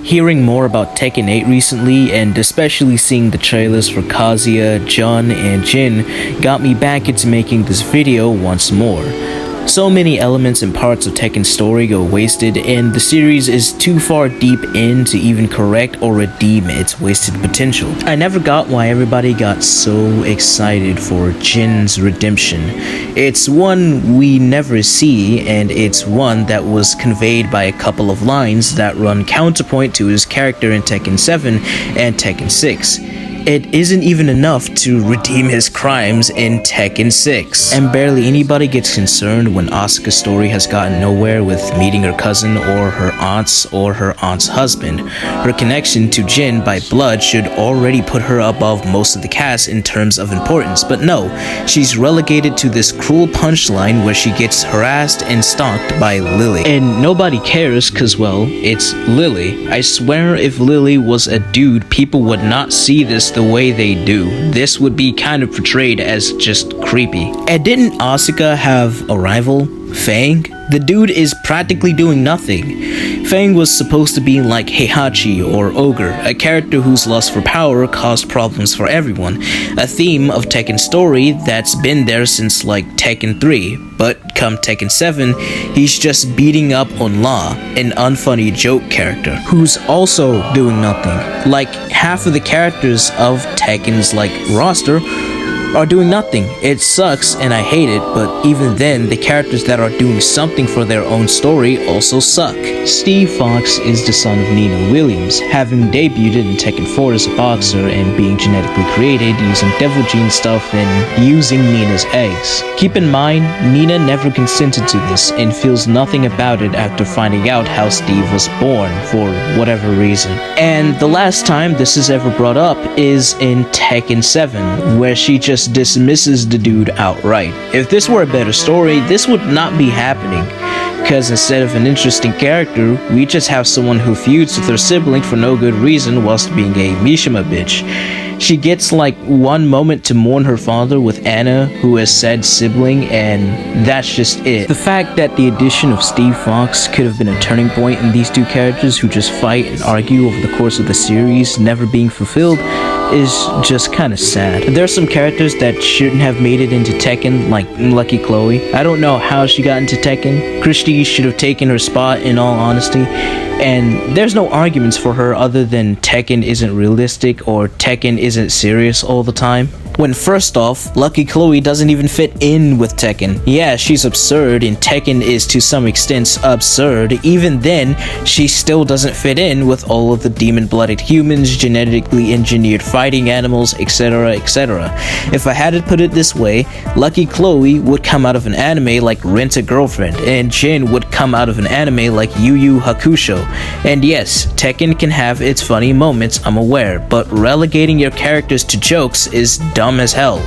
Hearing more about Tekken 8 recently, and especially seeing the trailers for Kazuya, Jun, and Jin, got me back into making this video once more. So many elements and parts of Tekken's story go wasted, and the series is too far deep in to even correct or redeem its wasted potential. I never got why everybody got so excited for Jin's redemption. It's one we never see, and it's one that was conveyed by a couple of lines that run counterpoint to his character in Tekken 7 and Tekken 6. It isn't even enough to redeem his crimes in Tekken 6. And barely anybody gets concerned when Asuka's story has gotten nowhere with meeting her cousin or her aunt's husband. Her connection to Jin by blood should already put her above most of the cast in terms of importance, but no, she's relegated to this cruel punchline where she gets harassed and stalked by Lily. And nobody cares cause, well, it's Lily. I swear if Lily was a dude, people would not see this the way they do. This would be kind of portrayed as just creepy. And didn't Asuka have a rival? Fang? The dude is practically doing nothing. Fang was supposed to be like Heihachi or Ogre, a character whose lust for power caused problems for everyone, a theme of Tekken's story that's been there since like Tekken 3, but come Tekken 7, he's just beating up on Law, an unfunny joke character, who's also doing nothing. Like half of the characters of Tekken's like roster are doing nothing. It sucks and I hate it, but even then, the characters that are doing something for their own story also suck. Steve Fox is the son of Nina Williams, having debuted in Tekken 4 as a boxer and being genetically created using devil gene stuff and using Nina's eggs. Keep in mind, Nina never consented to this and feels nothing about it after finding out how Steve was born for whatever reason. And the last time this is ever brought up is in Tekken 7, where she just dismisses the dude outright. If this were a better story, this would not be happening. Because instead of an interesting character, we just have someone who feuds with her sibling for no good reason whilst being a Mishima bitch. She gets like one moment to mourn her father with Anna, who is said sibling, and that's just it. The fact that the addition of Steve Fox could have been a turning point in these two characters who just fight and argue over the course of the series never being fulfilled is just kind of sad. There are some characters that shouldn't have made it into Tekken, like Lucky Chloe. I don't know how she got into Tekken. Christy should have taken her spot in all honesty. And there's no arguments for her other than Tekken isn't realistic or Tekken isn't serious all the time. When first off, Lucky Chloe doesn't even fit in with Tekken. Yeah, she's absurd and Tekken is to some extent absurd. Even then, she still doesn't fit in with all of the demon-blooded humans, genetically engineered fighting animals, etc, etc. If I had to put it this way, Lucky Chloe would come out of an anime like Rent-a-Girlfriend, and Jin would come out of an anime like Yu Yu Hakusho. And yes, Tekken can have its funny moments, I'm aware, but relegating your characters to jokes is dumb as hell.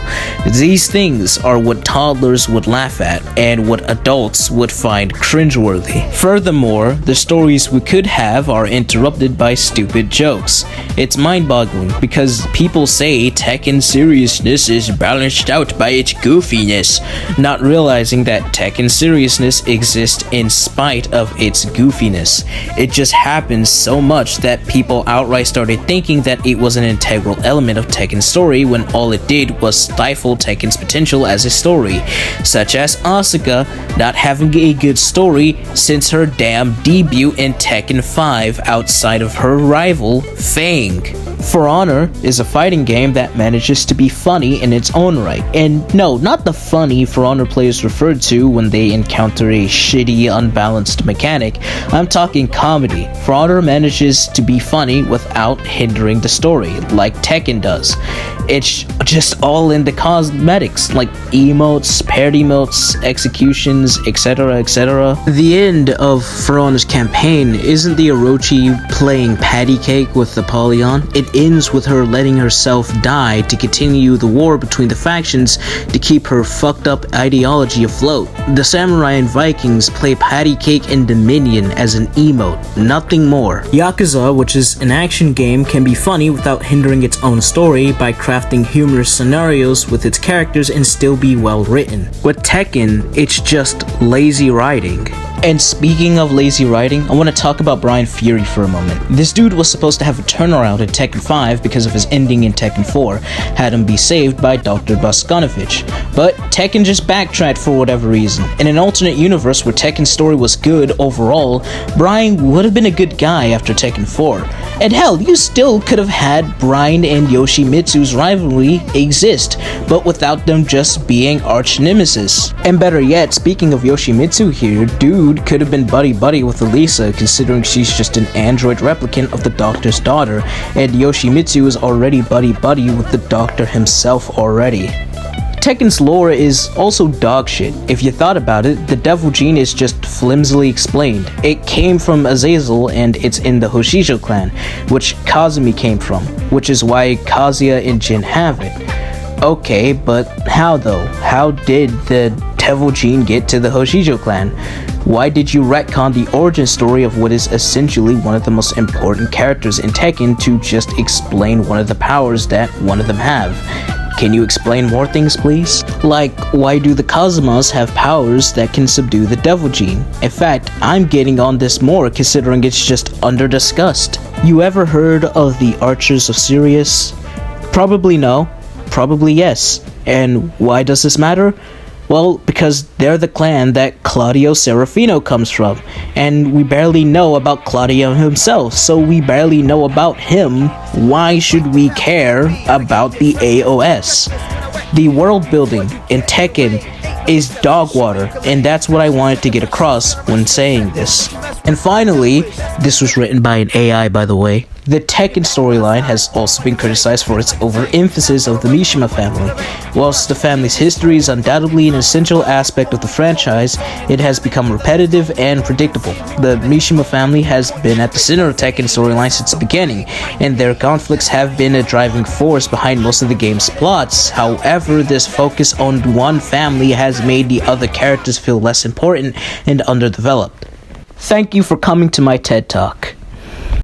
These things are what toddlers would laugh at and what adults would find cringeworthy. Furthermore, the stories we could have are interrupted by stupid jokes. It's mind-boggling because people say Tekken's seriousness is balanced out by its goofiness, not realizing that Tekken's seriousness exists in spite of its goofiness. It just happens so much that people outright started thinking that it was an integral element of Tekken's story when all it did was stifle Tekken's potential as a story, such as Asuka not having a good story since her damn debut in Tekken 5 outside of her rival, Fang. For Honor is a fighting game that manages to be funny in its own right. And no, not the funny For Honor players referred to when they encounter a shitty, unbalanced mechanic. I'm talking comedy. For Honor manages to be funny without hindering the story, like Tekken does. It's just all in the cosmetics, like emotes, parody emotes, executions, etc, etc. The end of For Honor's campaign isn't the Orochi playing patty cake with Apollyon. It ends with her letting herself die to continue the war between the factions to keep her fucked up ideology afloat. The Samurai and Vikings play patty cake and Dominion as an emote, nothing more. Yakuza, which is an action game, can be funny without hindering its own story by crafting humorous scenarios with its characters and still be well written. With Tekken, it's just lazy writing. And speaking of lazy writing, I want to talk about Brian Fury for a moment. This dude was supposed to have a turnaround in Tekken 5 because of his ending in Tekken 4, had him be saved by Dr. Boskonovich. But Tekken just backtracked for whatever reason. In an alternate universe where Tekken's story was good overall, Brian would have been a good guy after Tekken 4. And hell, you still could have had Brian and Yoshimitsu's rivalry exist, but without them just being arch nemesis. And better yet, speaking of Yoshimitsu here, dude could have been buddy-buddy with Elisa, considering she's just an android replicant of the Doctor's daughter, and Yoshimitsu is already buddy-buddy with the Doctor himself already. Tekken's lore is also dog shit. If you thought about it, the Devil Gene is just flimsily explained. It came from Azazel and it's in the Hoshijo clan, which Kazumi came from, which is why Kazuya and Jin have it. Okay, but how though? How did the Devil Gene get to the Hoshijo clan? Why did you retcon the origin story of what is essentially one of the most important characters in Tekken to just explain one of the powers that one of them have? Can you explain more things, please? Like, why do the Kazumas have powers that can subdue the Devil Gene? In fact, I'm getting on this more considering it's just under-discussed. You ever heard of the Archers of Sirius? Probably no. Probably yes. And why does this matter? Well, because they're the clan that Claudio Serafino comes from, and we barely know about Claudio himself, so we barely know about him. Why should we care about the AOS? The world building in Tekken is dog water, and that's what I wanted to get across when saying this. And finally, this was written by an AI, by the way. The Tekken storyline has also been criticized for its overemphasis of the Mishima family. Whilst the family's history is undoubtedly an essential aspect of the franchise, it has become repetitive and predictable. The Mishima family has been at the center of Tekken storyline since the beginning, and their conflicts have been a driving force behind most of the game's plots. However, this focus on one family has made the other characters feel less important and underdeveloped. Thank you for coming to my TED Talk.